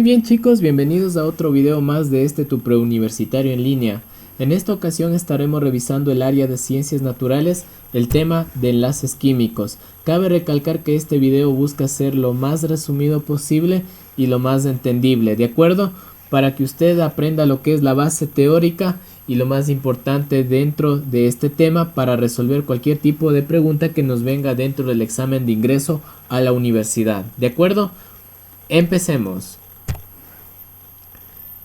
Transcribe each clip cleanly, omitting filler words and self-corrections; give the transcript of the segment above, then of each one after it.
Muy bien chicos, bienvenidos a otro video más de tu preuniversitario en línea. En esta ocasión estaremos revisando el área de ciencias naturales, el tema de enlaces químicos. Cabe recalcar que este video busca ser lo más resumido posible y lo más entendible, ¿de acuerdo? Para que usted aprenda lo que es la base teórica y lo más importante dentro de este tema para resolver cualquier tipo de pregunta que nos venga dentro del examen de ingreso a la universidad, ¿de acuerdo? Empecemos.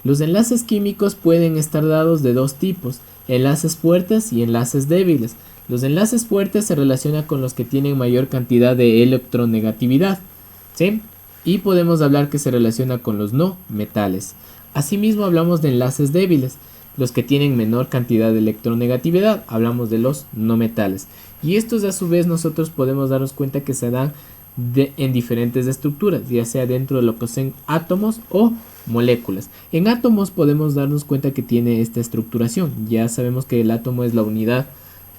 Los enlaces químicos pueden estar dados de dos tipos, enlaces fuertes y enlaces débiles. Los enlaces fuertes se relacionan con los que tienen mayor cantidad de electronegatividad, ¿sí? Y podemos hablar que se relaciona con los no metales. Asimismo hablamos de enlaces débiles, los que tienen menor cantidad de electronegatividad, hablamos de los no metales. Y estos a su vez nosotros podemos darnos cuenta que se dan en diferentes estructuras, ya sea dentro de lo que son átomos o moléculas. En átomos podemos darnos cuenta que tiene esta estructuración. Ya sabemos que el átomo es la unidad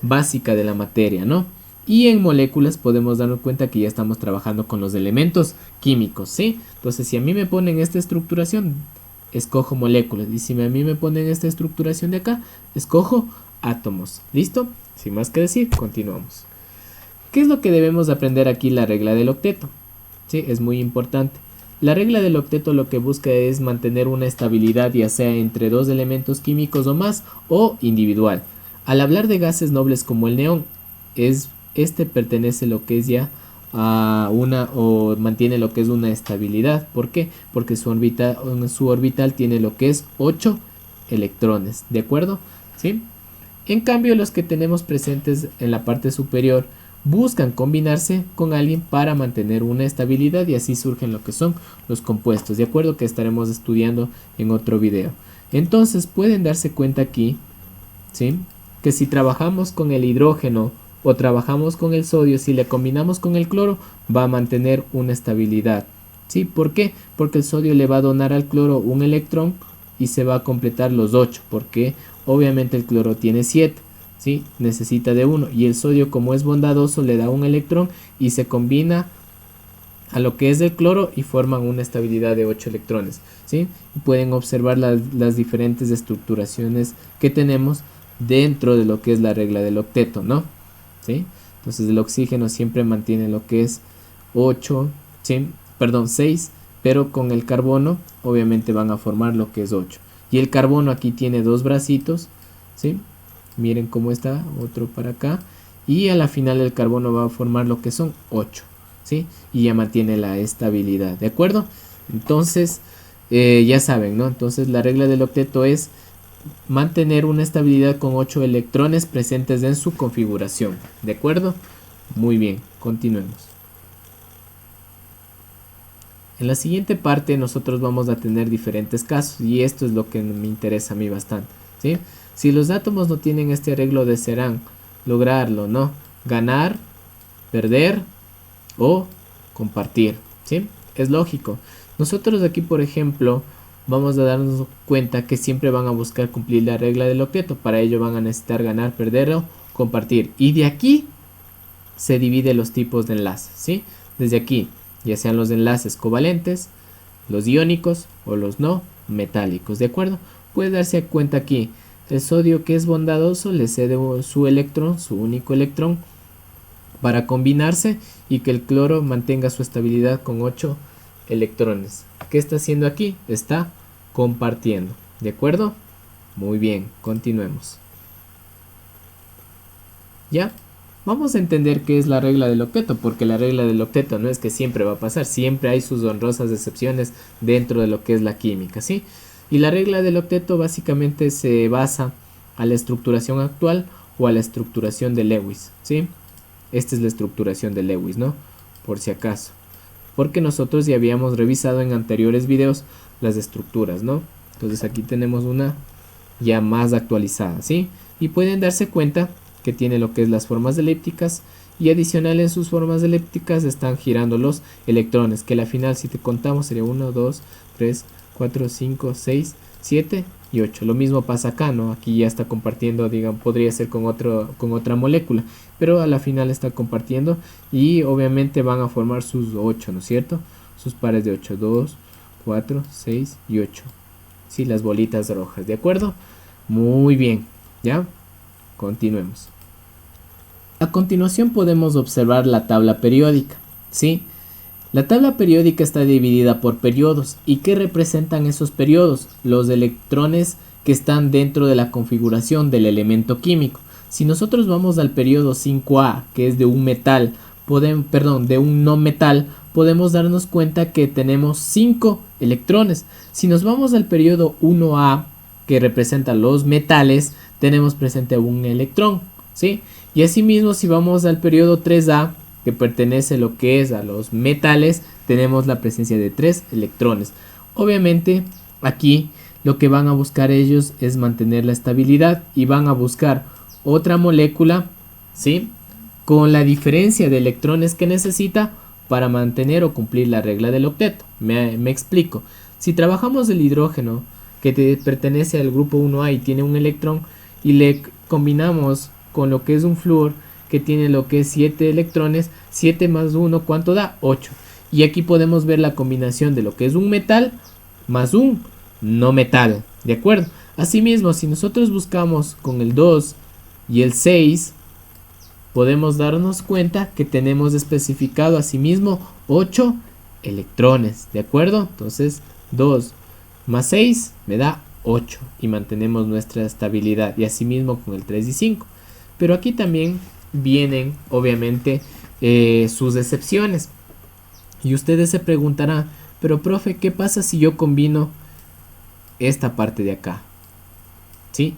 básica de la materia, ¿no? Y en moléculas podemos darnos cuenta que ya estamos trabajando con los elementos químicos, ¿sí? Entonces, si a mí me ponen esta estructuración, escojo moléculas. Y si a mí me ponen esta estructuración de acá, escojo átomos. ¿Listo? Sin más que decir, continuamos. ¿Qué es lo que debemos aprender aquí? La regla del octeto. Sí, es muy importante. La regla del octeto lo que busca es mantener una estabilidad, ya sea entre dos elementos químicos o más, o individual. Al hablar de gases nobles como el neón, este pertenece lo que es ya a o mantiene lo que es una estabilidad. ¿Por qué? Porque su orbital tiene lo que es 8 electrones, ¿de acuerdo? ¿Sí? En cambio, los que tenemos presentes en la parte superior buscan combinarse con alguien para mantener una estabilidad y así surgen lo que son los compuestos, de acuerdo, que estaremos estudiando en otro video. Entonces pueden darse cuenta aquí, ¿sí?, que si trabajamos con el hidrógeno o trabajamos con el sodio, si le combinamos con el cloro, va a mantener una estabilidad. ¿Sí? ¿Por qué? Porque el sodio le va a donar al cloro un electrón y se va a completar los 8, porque obviamente el cloro tiene 7. ¿Sí? Necesita de 1 y el sodio, como es bondadoso, le da un electrón y se combina a lo que es el cloro y forman una estabilidad de 8 electrones. ¿Sí? Pueden observar las diferentes estructuraciones que tenemos dentro de lo que es la regla del octeto, ¿no? ¿Sí? Entonces el oxígeno siempre mantiene lo que es 8, ¿sí? Perdón, 6, pero con el carbono obviamente van a formar lo que es 8. Y el carbono aquí tiene dos bracitos, ¿sí? Miren cómo está, otro para acá. Y a la final el carbono va a formar lo que son 8. ¿Sí? Y ya mantiene la estabilidad. ¿De acuerdo? Entonces, ya saben, ¿no? Entonces la regla del octeto es mantener una estabilidad con 8 electrones presentes en su configuración. ¿De acuerdo? Muy bien, continuemos. En la siguiente parte nosotros vamos a tener diferentes casos. Y esto es lo que me interesa a mí bastante. ¿Sí? Si los átomos no tienen este arreglo, desearán lograrlo, ¿no? Ganar, perder o compartir, ¿sí? Es lógico. Nosotros aquí, por ejemplo, vamos a darnos cuenta que siempre van a buscar cumplir la regla del octeto. Para ello van a necesitar ganar, perder o compartir. Y de aquí se divide los tipos de enlaces, ¿sí? Desde aquí, ya sean los enlaces covalentes, los iónicos o los no metálicos, ¿de acuerdo? Puede darse cuenta aquí. El sodio, que es bondadoso, le cede su electrón, su único electrón, para combinarse y que el cloro mantenga su estabilidad con 8 electrones. ¿Qué está haciendo aquí? Está compartiendo. ¿De acuerdo? Muy bien, continuemos. ¿Ya? Vamos a entender qué es la regla del octeto, porque la regla del octeto no es que siempre va a pasar, siempre hay sus honrosas excepciones dentro de lo que es la química, ¿sí? Y la regla del octeto básicamente se basa a la estructuración actual o a la estructuración de Lewis, ¿sí? Esta es la estructuración de Lewis, ¿no? Por si acaso. Porque nosotros ya habíamos revisado en anteriores videos las estructuras, ¿no? Entonces aquí tenemos una ya más actualizada, ¿sí? Y pueden darse cuenta que tiene lo que es las formas elípticas y adicional en sus formas elípticas están girando los electrones, que al final si te contamos sería 1, 2, 3, 4, 5, 6, 7 y 8. Lo mismo pasa acá, ¿no? Aquí ya está compartiendo, digamos, podría ser con otra molécula, pero a la final está compartiendo y obviamente van a formar sus 8, ¿no es cierto? Sus pares de 8, 2, 4, 6 y 8. Sí, las bolitas rojas, ¿de acuerdo? Muy bien, ¿ya? Continuemos. A continuación podemos observar la tabla periódica, ¿sí? La tabla periódica está dividida por periodos. ¿Y qué representan esos periodos? Los electrones que están dentro de la configuración del elemento químico. Si nosotros vamos al periodo 5A, que es de un metal, de un no metal, podemos darnos cuenta que tenemos 5 electrones. Si nos vamos al periodo 1A, que representa los metales, tenemos presente un electrón, ¿sí? Y asimismo, si vamos al periodo 3A, que pertenece lo que es a los metales, tenemos la presencia de 3 electrones. Obviamente, aquí lo que van a buscar ellos es mantener la estabilidad y van a buscar otra molécula, ¿sí?, con la diferencia de electrones que necesita para mantener o cumplir la regla del octeto. Me explico. Si trabajamos el hidrógeno que pertenece al grupo 1A y tiene un electrón y le combinamos con lo que es un flúor que tiene lo que es 7 electrones, 7 más 1, ¿cuánto da? 8. Y aquí podemos ver la combinación de lo que es un metal más un no metal, ¿de acuerdo? Asimismo, si nosotros buscamos con el 2 y el 6, podemos darnos cuenta que tenemos especificado asimismo 8 electrones, ¿de acuerdo? Entonces 2 más 6 me da 8 y mantenemos nuestra estabilidad, y asimismo con el 3 y 5. Pero aquí también vienen obviamente sus excepciones, y ustedes se preguntarán, pero profe, ¿qué pasa si yo combino esta parte de acá? ¿Sí?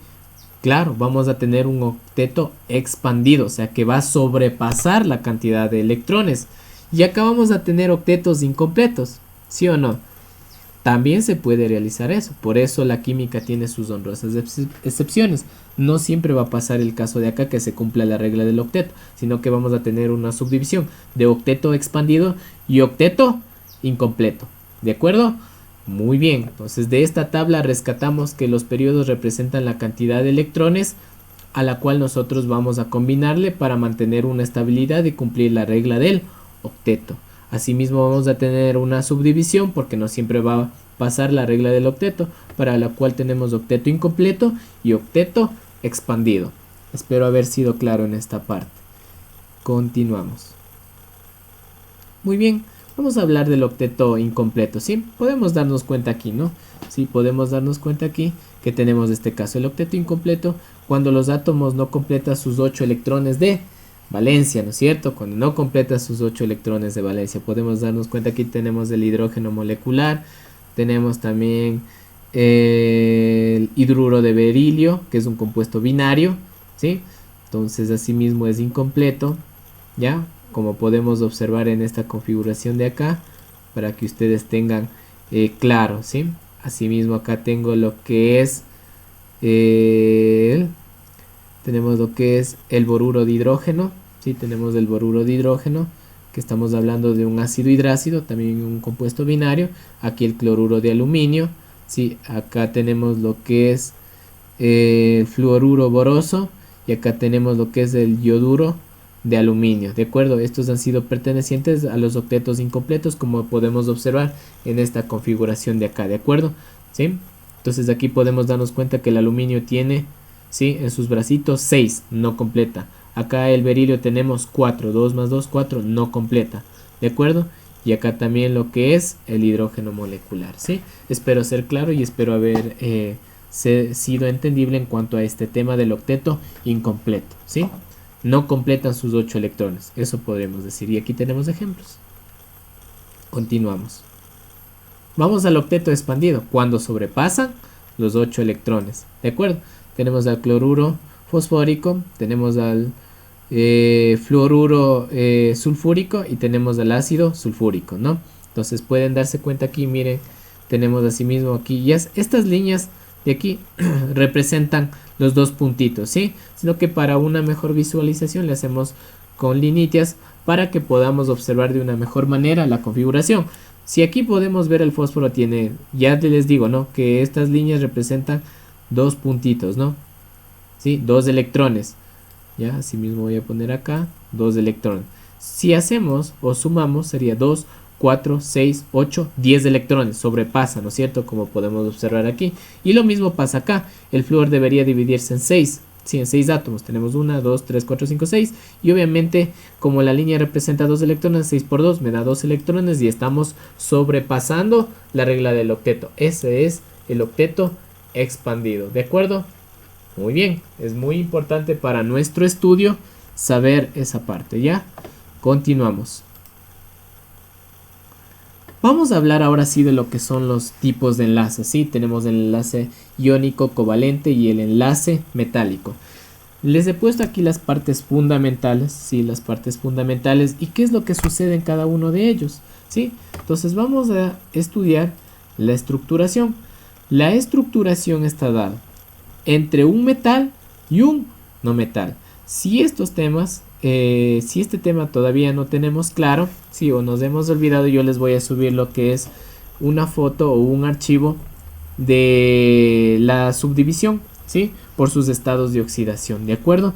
Claro, vamos a tener un octeto expandido, o sea que va a sobrepasar la cantidad de electrones. Y acá vamos a tener octetos incompletos, ¿sí o no? También se puede realizar eso, por eso la química tiene sus honrosas excepciones. No siempre va a pasar el caso de acá que se cumpla la regla del octeto, sino que vamos a tener una subdivisión de octeto expandido y octeto incompleto, ¿de acuerdo? Muy bien, entonces de esta tabla rescatamos que los periodos representan la cantidad de electrones a la cual nosotros vamos a combinarle para mantener una estabilidad y cumplir la regla del octeto. Asimismo vamos a tener una subdivisión porque no siempre va a pasar la regla del octeto, para la cual tenemos octeto incompleto y octeto expandido. Espero haber sido claro en esta parte. Continuamos. Muy bien. Vamos a hablar del octeto incompleto, ¿sí? Podemos darnos cuenta aquí, ¿no? Sí, podemos darnos cuenta aquí que tenemos este caso, el octeto incompleto, cuando los átomos no completan sus 8 electrones de valencia, ¿no es cierto? Cuando no completa sus 8 electrones de valencia, podemos darnos cuenta que aquí tenemos el hidrógeno molecular, tenemos también el hidruro de berilio, que es un compuesto binario, ¿sí? Entonces, asimismo es incompleto, ¿ya? Como podemos observar en esta configuración de acá, para que ustedes tengan claro, ¿sí? Asimismo acá tengo lo que es tenemos lo que es el boruro de hidrógeno, ¿sí? Tenemos el boruro de hidrógeno, que estamos hablando de un ácido hidrácido, también un compuesto binario. Aquí el cloruro de aluminio, ¿sí? Acá tenemos lo que es el fluoruro boroso, y acá tenemos lo que es el yoduro de aluminio, ¿de acuerdo? Estos han sido pertenecientes a los octetos incompletos, como podemos observar en esta configuración de acá, ¿de acuerdo? ¿Sí? Entonces aquí podemos darnos cuenta que el aluminio tiene, ¿sí?, en sus bracitos 6, no completa. Acá el berilio tenemos 4, 2 más 2, 4, no completa, ¿de acuerdo? Y acá también lo que es el hidrógeno molecular, ¿sí? Espero ser claro y espero haber sido entendible en cuanto a este tema del octeto incompleto, ¿sí? No completan sus 8 electrones, eso podremos decir, y aquí tenemos ejemplos. Continuamos. Vamos al octeto expandido, cuando sobrepasan los 8 electrones, ¿de acuerdo? Tenemos al cloruro fosfórico, tenemos al fluoruro sulfúrico y tenemos al ácido sulfúrico, ¿no? Entonces pueden darse cuenta aquí, miren, tenemos asimismo aquí, ya estas líneas de aquí representan los dos puntitos, ¿sí? Sino que para una mejor visualización le hacemos con linitas para que podamos observar de una mejor manera la configuración. Si aquí podemos ver el fósforo tiene, ya les digo, ¿no?, que estas líneas representan dos puntitos, ¿no? ¿Sí? Dos electrones. Ya, así mismo voy a poner acá dos electrones. Si hacemos o sumamos sería 2 4, 6, 8, 10 electrones, sobrepasa, ¿no es cierto? Como podemos observar aquí. Y lo mismo pasa acá, el flúor debería dividirse en 6, sí, en 6 átomos, tenemos 1, 2, 3, 4, 5, 6, y obviamente como la línea representa 2 electrones, 6 por 2 me da 2 electrones y estamos sobrepasando la regla del octeto. Ese es el octeto expandido, ¿de acuerdo? Muy bien, es muy importante para nuestro estudio saber esa parte, ¿ya? Continuamos. Vamos a hablar ahora sí de lo que son los tipos de enlaces, ¿sí? Tenemos el enlace iónico covalente y el enlace metálico. Les he puesto aquí las partes fundamentales, ¿sí? Las partes fundamentales y qué es lo que sucede en cada uno de ellos, ¿sí? Entonces vamos a estudiar la estructuración. La estructuración está dada entre un metal y un no metal. Si estos temas, si este tema todavía no tenemos claro, si o nos hemos olvidado, yo les voy a subir lo que es una foto o un archivo de la subdivisión, ¿sí? Por sus estados de oxidación, ¿de acuerdo?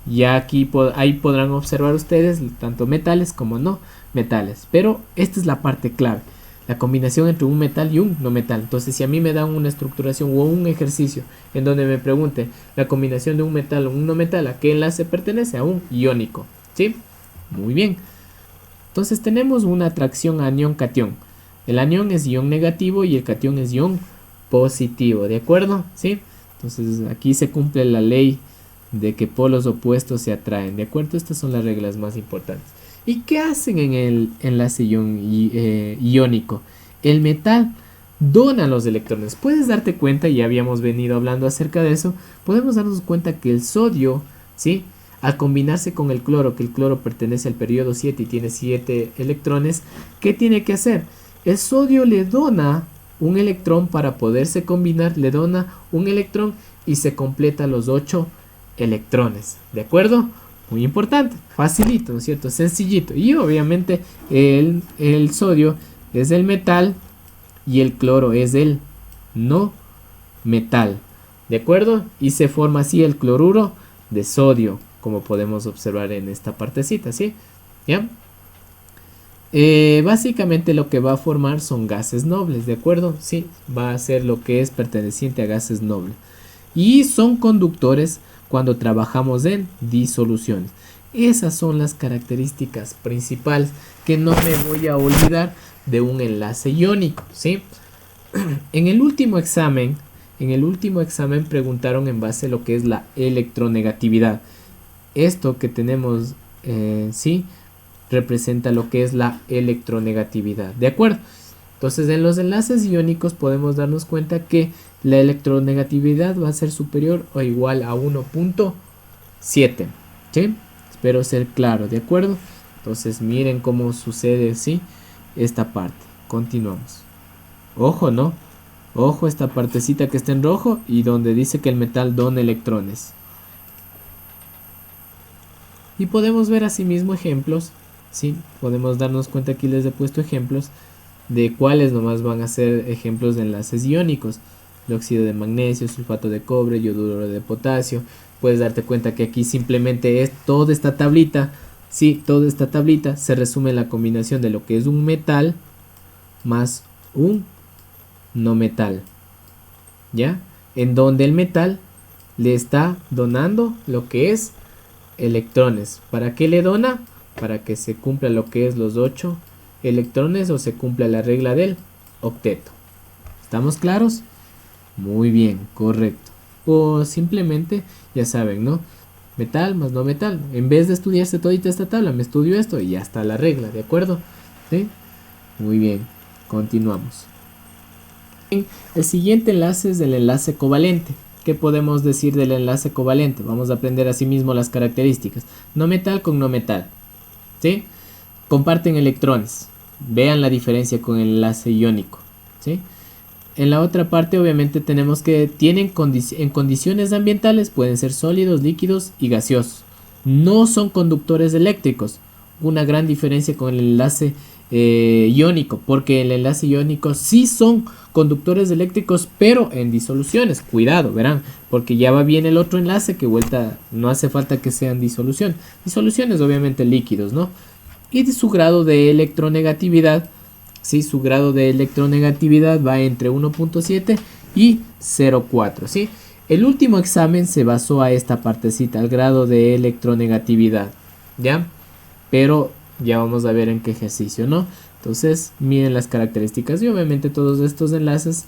Ya aquí ahí podrán observar ustedes tanto metales como no metales, pero esta es la parte clave. La combinación entre un metal y un no metal. Entonces, si a mí me dan una estructuración o un ejercicio en donde me pregunte la combinación de un metal o un no metal, ¿a qué enlace pertenece? A un iónico, ¿sí? Muy bien. Entonces, tenemos una atracción anión-catión. El anión es ión negativo y el catión es ión positivo, ¿de acuerdo? ¿Sí? Entonces, aquí se cumple la ley de que polos opuestos se atraen, ¿de acuerdo? Estas son las reglas más importantes. ¿Y qué hacen en el enlace iónico? El metal dona los electrones. Puedes darte cuenta, y ya habíamos venido hablando acerca de eso, podemos darnos cuenta que el sodio, ¿sí? Al combinarse con el cloro, que el cloro pertenece al periodo 7 y tiene 7 electrones, ¿qué tiene que hacer? El sodio le dona un electrón para poderse combinar, le dona un electrón y se completa los 8 electrones, ¿de acuerdo? Muy importante, facilito, ¿no es cierto? Sencillito. Y obviamente el sodio es el metal y el cloro es el no metal, ¿de acuerdo? Y se forma así el cloruro de sodio, como podemos observar en esta partecita, ¿sí? ¿Ya? Básicamente lo que va a formar son gases nobles, ¿de acuerdo? Sí, va a ser lo que es perteneciente a gases nobles. Y son conductores cuando trabajamos en disoluciones. Esas son las características principales que no me voy a olvidar de un enlace iónico, ¿sí? En el último examen preguntaron en base a lo que es la electronegatividad. Esto que tenemos, ¿sí? Representa lo que es la electronegatividad, ¿de acuerdo? Entonces en los enlaces iónicos podemos darnos cuenta que la electronegatividad va a ser superior o igual a 1.7, ¿sí? Espero ser claro, ¿de acuerdo? Entonces miren cómo sucede, ¿sí? Esta parte. Continuamos. Ojo, ¿no? Ojo esta partecita que está en rojo y donde dice que el metal dona electrones. Y podemos ver asimismo ejemplos, ¿sí? Podemos darnos cuenta, aquí les he puesto ejemplos de cuáles nomás van a ser ejemplos de enlaces iónicos. El óxido de magnesio, sulfato de cobre, yoduro de potasio. Puedes darte cuenta que aquí simplemente es toda esta tablita, sí, toda esta tablita se resume en la combinación de lo que es un metal más un no metal, ¿ya? En donde el metal le está donando lo que es electrones. ¿Para qué le dona? Para que se cumpla lo que es los 8 electrones o se cumpla la regla del octeto. ¿Estamos claros? Muy bien, correcto. O simplemente, ya saben, ¿no? Metal más no metal. En vez de estudiarse toda esta tabla, me estudio esto y ya está la regla, ¿de acuerdo? ¿Sí? Muy bien, continuamos. El siguiente enlace es el enlace covalente. ¿Qué podemos decir del enlace covalente? Vamos a aprender asimismo las características. No metal con no metal, ¿sí? Comparten electrones. Vean la diferencia con el enlace iónico, ¿sí? En la otra parte obviamente tenemos que tienen en condiciones ambientales pueden ser sólidos, líquidos y gaseosos. No son conductores eléctricos. Una gran diferencia con el enlace iónico, porque el enlace iónico sí son conductores eléctricos, pero en disoluciones. Cuidado, verán, porque ya va bien el otro enlace que vuelta no hace falta que sean disoluciones. Disoluciones obviamente líquidos, ¿no? Y de su grado de electronegatividad ¿sí? Su grado de electronegatividad va entre 1.7 y 0.4, ¿sí? El último examen se basó a esta partecita, al grado de electronegatividad, ¿ya? Pero ya vamos a ver en qué ejercicio, ¿no? Entonces, miren las características y obviamente todos estos enlaces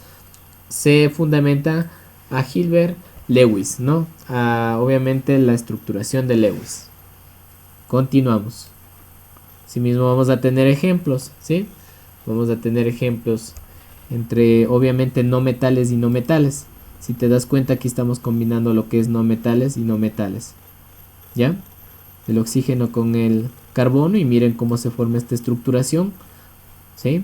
se fundamentan a Hilbert-Lewis, ¿no? Obviamente la estructuración de Lewis. Continuamos. Asimismo vamos a tener ejemplos, ¿sí? Vamos a tener ejemplos entre obviamente no metales y no metales. Si te das cuenta, aquí estamos combinando lo que es no metales y no metales, ¿ya? El oxígeno con el carbono y miren cómo se forma esta estructuración, ¿sí?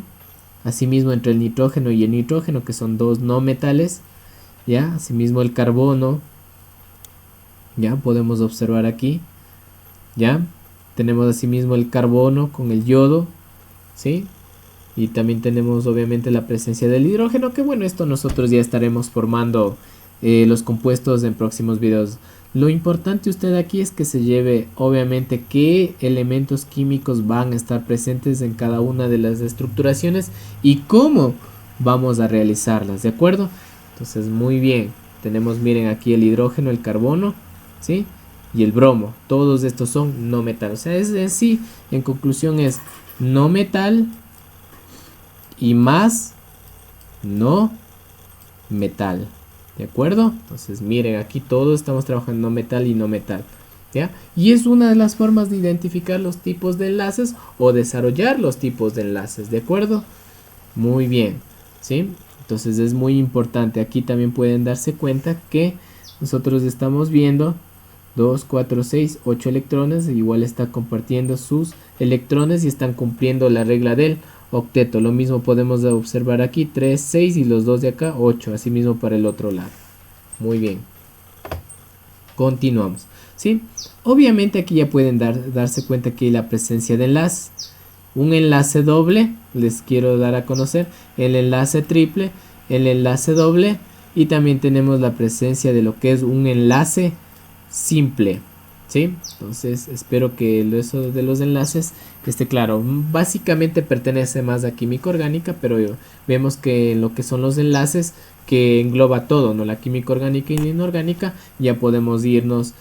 Asimismo entre el nitrógeno y el nitrógeno, que son dos no metales, ¿ya? Asimismo el carbono, ¿ya? Podemos observar aquí, ¿ya? Tenemos asimismo el carbono con el yodo, ¿sí? Y también tenemos obviamente la presencia del hidrógeno, que bueno, esto nosotros ya estaremos formando los compuestos en próximos videos. Lo importante usted aquí es que se lleve obviamente qué elementos químicos van a estar presentes en cada una de las estructuraciones y cómo vamos a realizarlas, ¿de acuerdo? Entonces muy bien, tenemos, miren aquí el hidrógeno, el carbono, ¿sí? Y el bromo, todos estos son no metal, o sea, es en sí, en conclusión es no metal y más no metal, ¿de acuerdo? Entonces miren, aquí todos estamos trabajando no metal y no metal, ¿ya? Y es una de las formas de identificar los tipos de enlaces o desarrollar los tipos de enlaces, ¿de acuerdo? Muy bien, ¿sí? Entonces es muy importante, aquí también pueden darse cuenta que nosotros estamos viendo 2, 4, 6, 8 electrones, igual está compartiendo sus electrones y están cumpliendo la regla del octeto. Lo mismo podemos observar aquí, 3, 6 y los dos de acá, 8, así mismo para el otro lado. Muy bien. Continuamos, ¿sí? Obviamente aquí ya pueden darse cuenta que hay la presencia de enlaces. Un enlace doble, les quiero dar a conocer, el enlace triple, el enlace doble y también tenemos la presencia de lo que es un enlace simple, ¿sí? Entonces espero que eso de los enlaces esté claro. Básicamente pertenece más a química orgánica, pero vemos que lo que son los enlaces que engloba todo, ¿no? La química orgánica y inorgánica, ya podemos irnos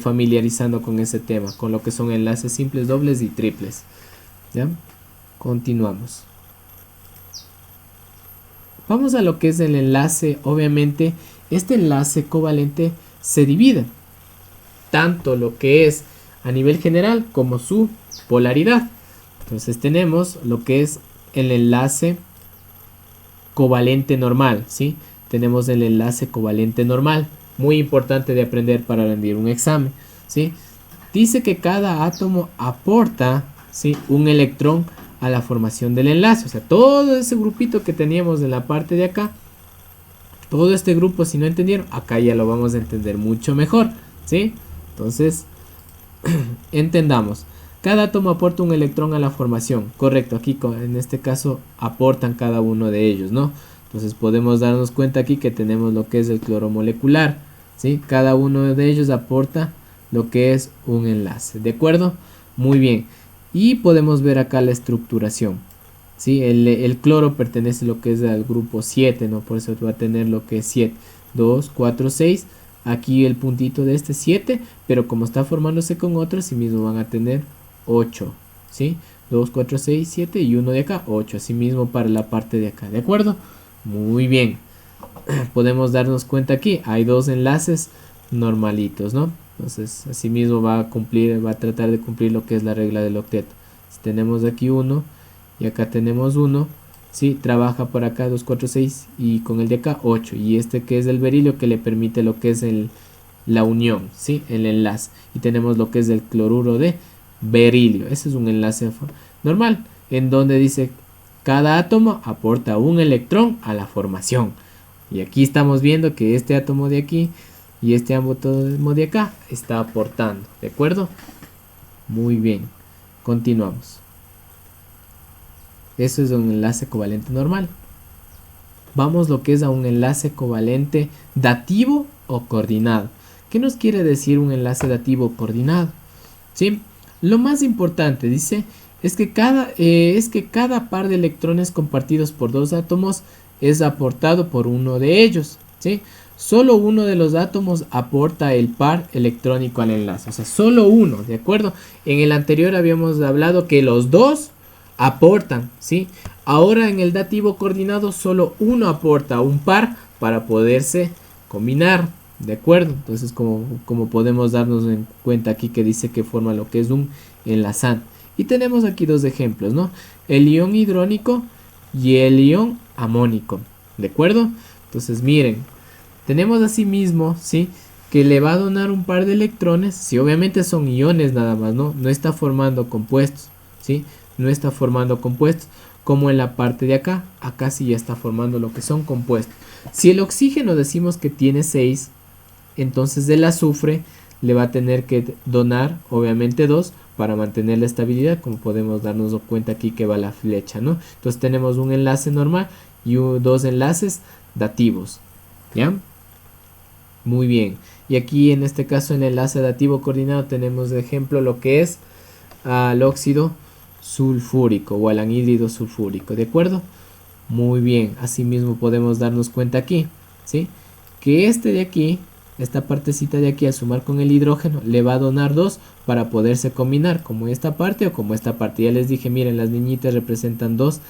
familiarizando con ese tema, con lo que son enlaces simples, dobles y triples, ¿ya? Continuamos. Vamos a lo que es el enlace. Obviamente este enlace covalente se divide tanto lo que es a nivel general como su polaridad. Entonces tenemos lo que es el enlace covalente normal, ¿sí? Tenemos el enlace covalente normal, muy importante de aprender para rendir un examen, ¿sí? Dice que cada átomo aporta, ¿sí?, un electrón a la formación del enlace. O sea, todo ese grupito que teníamos en la parte de acá, todo este grupo, si no entendieron, acá ya lo vamos a entender mucho mejor, ¿sí? Entonces, entendamos. Cada átomo aporta un electrón a la formación. Correcto, aquí en este caso aportan cada uno de ellos, ¿no? Entonces podemos darnos cuenta aquí que tenemos lo que es el cloro molecular, ¿sí? Cada uno de ellos aporta lo que es un enlace, ¿de acuerdo? Muy bien. Y podemos ver acá la estructuración, ¿sí? El cloro pertenece a lo que es al grupo 7, ¿no? Por eso va a tener lo que es 7, 2, 4, 6. Aquí el puntito de este 7, pero como está formándose con otros, sí mismo van a tener 8, ¿sí? 2, 4, 6, 7 y uno de acá, 8, así mismo para la parte de acá, ¿de acuerdo? Muy bien. Podemos darnos cuenta aquí, hay dos enlaces normalitos, ¿no? Entonces, así mismo va a tratar de cumplir lo que es la regla del octeto. Si tenemos aquí 1 y acá tenemos 1, ¿sí? Trabaja por acá 2, 4, 6 y con el de acá 8. Y este que es el berilio que le permite lo que es la unión, ¿sí? El enlace. Y tenemos lo que es el cloruro de berilio. Ese es un enlace normal, en donde dice cada átomo aporta un electrón a la formación. Y aquí estamos viendo que este átomo de aquí y este átomo de acá está aportando, ¿de acuerdo? Muy bien, continuamos. Eso es un enlace covalente normal. Vamos lo que es a un enlace covalente dativo o coordinado. ¿Qué nos quiere decir un enlace dativo o coordinado? ¿Sí? Lo más importante, dice, Es que cada par de electrones compartidos por dos átomos es aportado por uno de ellos, ¿sí? Solo uno de los átomos aporta el par electrónico al enlace, o sea, solo uno, ¿de acuerdo? En el anterior habíamos hablado que los dos aportan, ¿sí? Ahora en el dativo coordinado solo uno aporta un par para poderse combinar, ¿de acuerdo? Entonces como podemos darnos en cuenta aquí que dice que forma lo que es un enlazante. Y tenemos aquí dos ejemplos, ¿no? El ion hidrónico y el ion amónico, ¿de acuerdo? Entonces miren, tenemos asimismo, ¿sí? Que le va a donar un par de electrones, si obviamente son iones nada más, ¿no? No está formando compuestos, ¿sí? No está formando compuestos, como en la parte de acá. Acá sí ya está formando lo que son compuestos. Si el oxígeno decimos que tiene 6, entonces el azufre le va a tener que donar, obviamente 2, para mantener la estabilidad, como podemos darnos cuenta aquí que va la flecha, ¿no? Entonces tenemos un enlace normal y dos enlaces dativos, ¿ya? Muy bien. Y aquí en este caso en el enlace dativo coordinado tenemos de ejemplo lo que es al óxido sulfúrico o al anhídrido sulfúrico, ¿de acuerdo? Muy bien. Asimismo podemos darnos cuenta aquí, ¿sí? Que este de aquí, esta partecita de aquí al sumar con el hidrógeno le va a donar 2 para poderse combinar como esta parte o como esta parte. Ya les dije, miren, las niñitas representan dos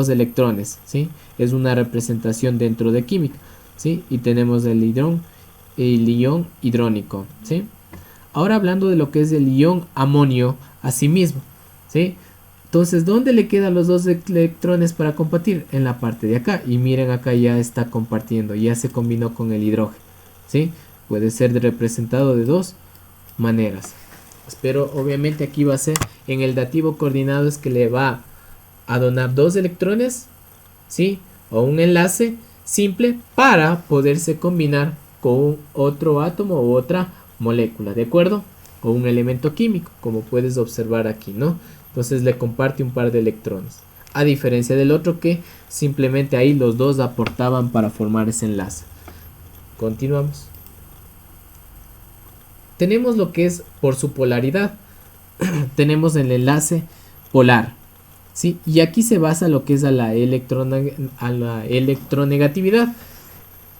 electrones, ¿sí? Es una representación dentro de química, ¿sí? Y tenemos el ion hidrónico, ¿sí? Ahora hablando de lo que es el ion amonio, asimismo, ¿sí? Entonces, ¿dónde le quedan los dos electrones para compartir? En la parte de acá. Y miren, acá ya está compartiendo, ya se combinó con el hidrógeno, ¿sí? Puede ser representado de dos maneras. Pero obviamente aquí va a ser en el dativo coordinado es que le va a donar dos electrones, ¿sí? O un enlace simple para poderse combinar con otro átomo u otra molécula, ¿de acuerdo? O un elemento químico, como puedes observar aquí, ¿no? Entonces le comparte un par de electrones. A diferencia del otro que simplemente ahí los dos aportaban para formar ese enlace. Continuamos. Tenemos lo que es por su polaridad. Tenemos el enlace polar, ¿sí? Y aquí se basa lo que es a la electronegatividad.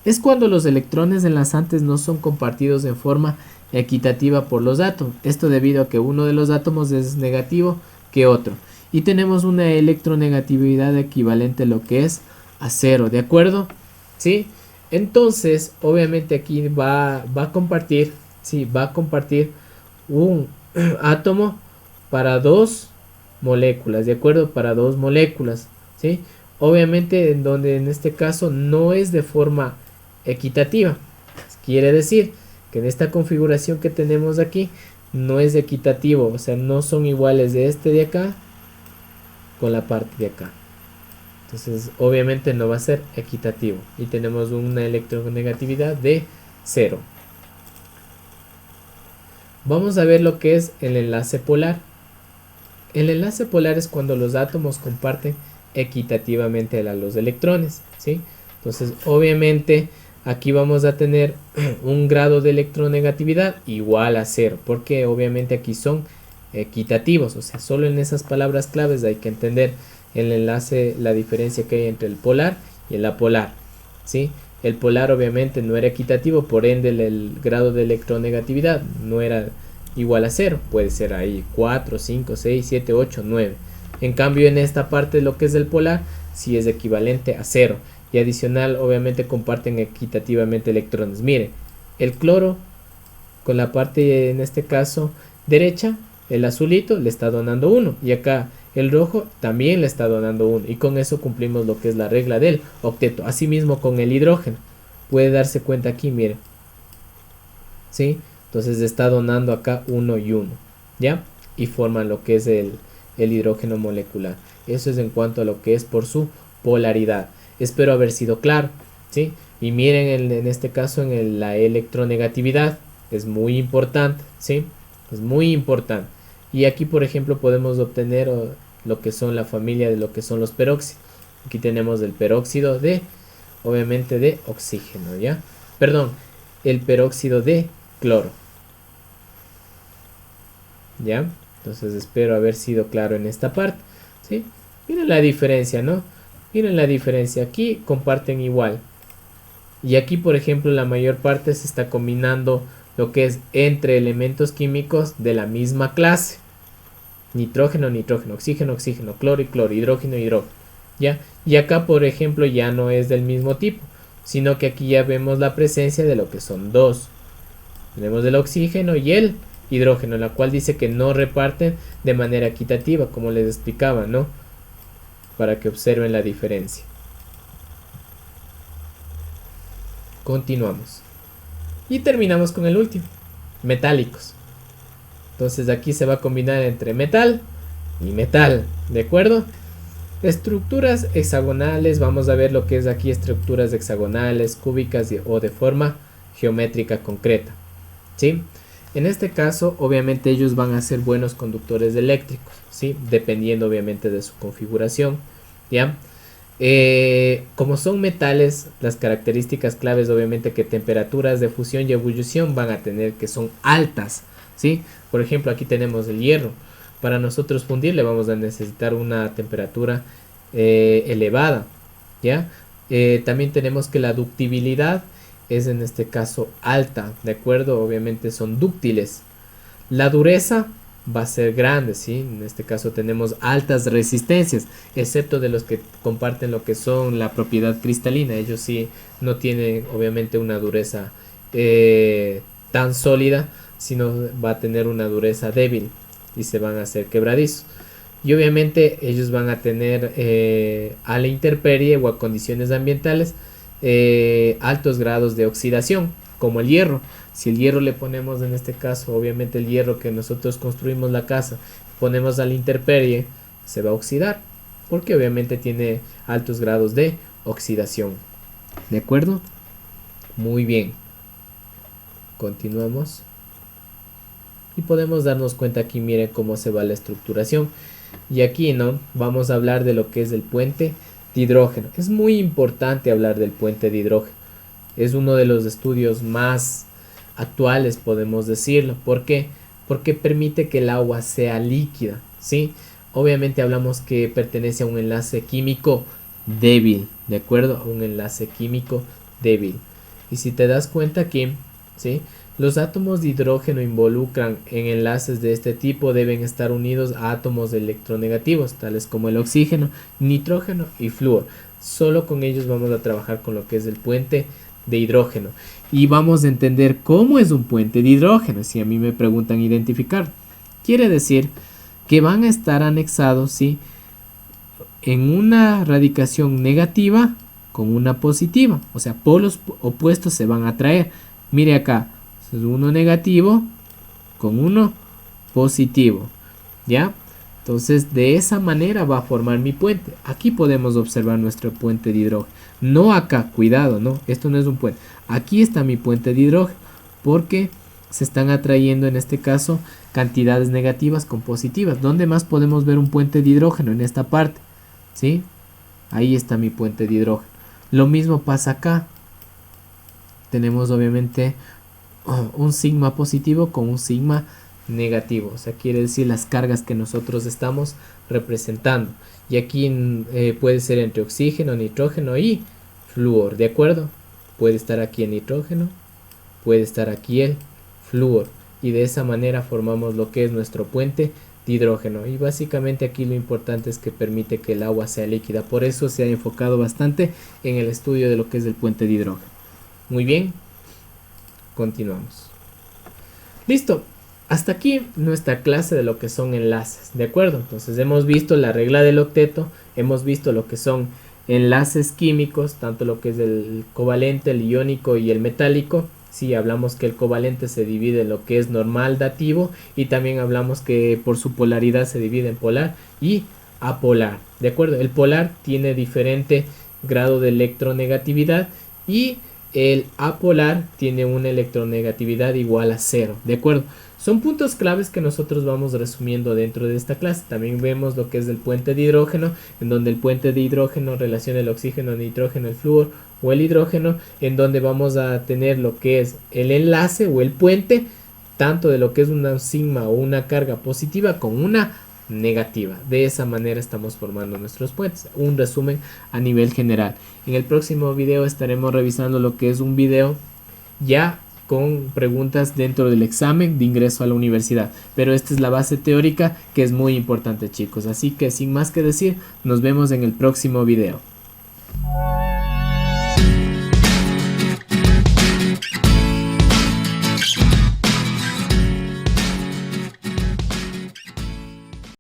Es cuando los electrones enlazantes no son compartidos en forma equitativa por los átomos. Esto debido a que uno de los átomos es negativo que otro. Y tenemos una electronegatividad equivalente a lo que es a 0, ¿de acuerdo? ¿Sí? Entonces, obviamente aquí va a compartir, sí, va a compartir un átomo para dos moléculas, ¿de acuerdo? Para dos moléculas, ¿sí? Obviamente en donde en este caso no es de forma equitativa. Quiere decir que en esta configuración que tenemos aquí no es equitativo, o sea, no son iguales de este de acá con la parte de acá. Entonces, obviamente no va a ser equitativo y tenemos una electronegatividad de 0. Vamos a ver lo que es el enlace polar. El enlace polar es cuando los átomos comparten equitativamente a los electrones, ¿sí? Entonces, obviamente, aquí vamos a tener un grado de electronegatividad igual a 0, porque obviamente aquí son equitativos, o sea, solo en esas palabras claves hay que entender el enlace, la diferencia que hay entre el polar y el apolar, ¿sí? El polar obviamente no era equitativo, por ende el grado de electronegatividad no era igual a 0, puede ser ahí 4, 5, 6, 7, 8, 9. En cambio en esta parte lo que es el polar sí es equivalente a 0 y adicional obviamente comparten equitativamente electrones. Mire, el cloro con la parte en este caso derecha, el azulito le está donando 1 y acá el rojo también le está donando 1 y con eso cumplimos lo que es la regla del octeto. Asimismo con el hidrógeno puede darse cuenta aquí, mire, ¿sí? Entonces está donando acá 1 y 1, ¿ya? Y forman lo que es el hidrógeno molecular. Eso es en cuanto a lo que es por su polaridad. Espero haber sido claro, ¿sí? Y miren en este caso en la electronegatividad. Es muy importante, ¿sí? Es muy importante. Y aquí, por ejemplo, podemos obtener lo que son la familia de lo que son los peróxidos. Aquí tenemos el peróxido de, obviamente, de oxígeno, ¿ya? Perdón, el peróxido de cloro, ¿ya? Entonces espero haber sido claro en esta parte, ¿sí? Miren la diferencia, ¿no? Miren la diferencia, aquí comparten igual. Y aquí, por ejemplo, la mayor parte se está combinando lo que es entre elementos químicos de la misma clase. Nitrógeno, nitrógeno, oxígeno, oxígeno, cloro y cloro, hidrógeno, hidrógeno. ¿Ya? Y acá, por ejemplo, ya no es del mismo tipo, sino que aquí ya vemos la presencia de lo que son dos. Tenemos el oxígeno y el hidrógeno, la cual dice que no reparten de manera equitativa, como les explicaba, ¿no? Para que observen la diferencia. Continuamos. Y terminamos con el último, metálicos. Entonces aquí se va a combinar entre metal y metal, ¿de acuerdo? Estructuras hexagonales, vamos a ver lo que es aquí estructuras hexagonales, cúbicas o de forma geométrica concreta, ¿sí? En este caso, obviamente ellos van a ser buenos conductores eléctricos, ¿sí? Dependiendo obviamente de su configuración, ¿ya? Como son metales, las características claves obviamente que temperaturas de fusión y ebullición van a tener que son altas, ¿sí? Por ejemplo, aquí tenemos el hierro. Para nosotros fundirle vamos a necesitar una temperatura elevada, ¿ya? También tenemos que la ductibilidad es en este caso alta, ¿de acuerdo? Obviamente son dúctiles. La dureza va a ser grande, ¿sí? En este caso tenemos altas resistencias, excepto de los que comparten lo que son la propiedad cristalina. Ellos sí no tienen obviamente una dureza tan sólida, sino va a tener una dureza débil y se van a hacer quebradizos. Y obviamente ellos van a tener a la intemperie o a condiciones ambientales altos grados de oxidación, como el hierro. Si el hierro le ponemos, en este caso, obviamente el hierro que nosotros construimos la casa, ponemos a la intemperie, se va a oxidar, porque obviamente tiene altos grados de oxidación. ¿De acuerdo? Muy bien. Continuamos. Y podemos darnos cuenta aquí, miren cómo se va la estructuración. Y aquí, ¿no? Vamos a hablar de lo que es el puente de hidrógeno. Es muy importante hablar del puente de hidrógeno. Es uno de los estudios más actuales, podemos decirlo. ¿Por qué? Porque permite que el agua sea líquida, ¿sí? Obviamente hablamos que pertenece a un enlace químico débil, ¿de acuerdo? A un enlace químico débil. Y si te das cuenta aquí, ¿sí? Los átomos de hidrógeno involucran en enlaces de este tipo deben estar unidos a átomos electronegativos, tales como el oxígeno, nitrógeno y flúor. Solo con ellos vamos a trabajar con lo que es el puente de hidrógeno. Y vamos a entender cómo es un puente de hidrógeno, si a mí me preguntan identificar. Quiere decir que van a estar anexados, ¿sí?, en una radicación negativa con una positiva. O sea, polos opuestos se van a atraer. Mire acá. Uno negativo con uno positivo, ¿ya? Entonces de esa manera va a formar mi puente. Aquí podemos observar nuestro puente de hidrógeno. No acá, cuidado, no, esto no es un puente. Aquí está mi puente de hidrógeno, porque se están atrayendo en este caso cantidades negativas con positivas. ¿Dónde más podemos ver un puente de hidrógeno? En esta parte, ¿sí? Ahí está mi puente de hidrógeno. Lo mismo pasa acá. Tenemos obviamente un sigma positivo con un sigma negativo, o sea, quiere decir las cargas que nosotros estamos representando. Y aquí puede ser entre oxígeno, nitrógeno y flúor, ¿de acuerdo? Puede estar aquí el nitrógeno, puede estar aquí el flúor, y de esa manera formamos lo que es nuestro puente de hidrógeno. Y básicamente aquí lo importante es que permite que el agua sea líquida, por eso se ha enfocado bastante en el estudio de lo que es el puente de hidrógeno. Muy bien. Continuamos. Listo. Hasta aquí nuestra clase de lo que son enlaces, ¿de acuerdo? Entonces hemos visto la regla del octeto, hemos visto lo que son enlaces químicos, tanto lo que es el covalente, el iónico y el metálico. Sí, hablamos que el covalente se divide en lo que es normal dativo, y también hablamos que por su polaridad se divide en polar y apolar, ¿de acuerdo? El polar tiene diferente grado de electronegatividad y el apolar tiene una electronegatividad igual a 0, ¿de acuerdo? Son puntos claves que nosotros vamos resumiendo dentro de esta clase. También vemos lo que es el puente de hidrógeno, en donde el puente de hidrógeno relaciona el oxígeno, el nitrógeno, el flúor o el hidrógeno, en donde vamos a tener lo que es el enlace o el puente tanto de lo que es una sigma o una carga positiva con una negativa. De esa manera estamos formando nuestros puentes. Un resumen a nivel general. En el próximo video estaremos revisando lo que es un video ya con preguntas dentro del examen de ingreso a la universidad. Pero esta es la base teórica que es muy importante, chicos. Así que sin más que decir, nos vemos en el próximo video.